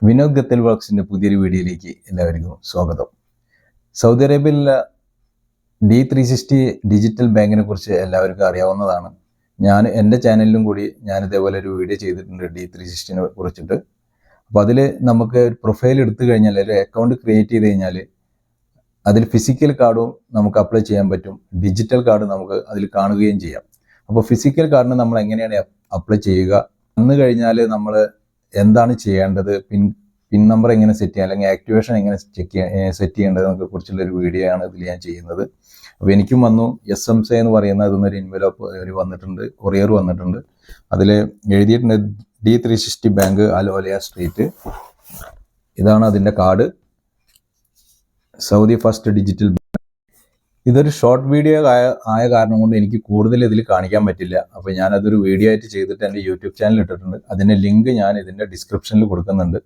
വിനോദ് ഗത്തൽ വർക്സിൻ്റെ പുതിയൊരു വീഡിയോയിലേക്ക് എല്ലാവർക്കും സ്വാഗതം. സൗദി അറേബ്യയിലുള്ള D360 ഡിജിറ്റൽ ബാങ്കിനെ കുറിച്ച് എല്ലാവർക്കും അറിയാവുന്നതാണ്. എൻ്റെ ചാനലിലും കൂടി ഞാൻ ഇതേപോലെ ഒരു വീഡിയോ ചെയ്തിട്ടുണ്ട് D360നെ കുറിച്ചിട്ട്. അപ്പോൾ അതിൽ നമുക്ക് ഒരു പ്രൊഫൈൽ എടുത്തു കഴിഞ്ഞാൽ, ഒരു അക്കൗണ്ട് ക്രിയേറ്റ് ചെയ്ത് കഴിഞ്ഞാൽ അതിൽ ഫിസിക്കൽ കാർഡും നമുക്ക് അപ്ലൈ ചെയ്യാൻ പറ്റും, ഡിജിറ്റൽ കാർഡ് നമുക്ക് അതിൽ കാണുകയും ചെയ്യാം. അപ്പോൾ ഫിസിക്കൽ കാർഡിന് നമ്മൾ എങ്ങനെയാണ് അപ്ലൈ ചെയ്യുക, വന്നു കഴിഞ്ഞാൽ നമ്മൾ എന്താണ് ചെയ്യേണ്ടത്, പിൻ നമ്പർ എങ്ങനെ സെറ്റ് ചെയ്യാം, അല്ലെങ്കിൽ ആക്ടിവേഷൻ എങ്ങനെ സെറ്റ് ചെയ്യേണ്ടതിനെ കുറിച്ചുള്ളൊരു വീഡിയോ ആണ് ഇതിൽ ഞാൻ ചെയ്യുന്നത്. അപ്പോൾ എനിക്കും വന്നു SMC എന്ന് പറയുന്ന ഇതൊന്നൊരു എൻവലപ്പ് വന്നിട്ടുണ്ട്, കൊറിയർ വന്നിട്ടുണ്ട്. അതിൽ എഴുതിയിട്ടുണ്ട് D360 ബാങ്ക് അൽ ഒലയ സ്ട്രീറ്റ്. ഇതാണ് അതിൻ്റെ card, Saudi first digital bank. ഇതൊരു ഷോർട്ട് വീഡിയോ ആയ കാരണം കൊണ്ട് എനിക്ക് കൂടുതൽ ഇതിൽ കാണിക്കാൻ പറ്റില്ല. അപ്പോൾ ഞാനതൊരു വീഡിയോ ആയിട്ട് ചെയ്തിട്ട് എൻ്റെ യൂട്യൂബ് ചാനൽ ഇട്ടിട്ടുണ്ട്. അതിൻ്റെ ലിങ്ക് ഞാൻ ഇതിൻ്റെ ഡിസ്ക്രിപ്ഷനിൽ കൊടുക്കുന്നുണ്ട്.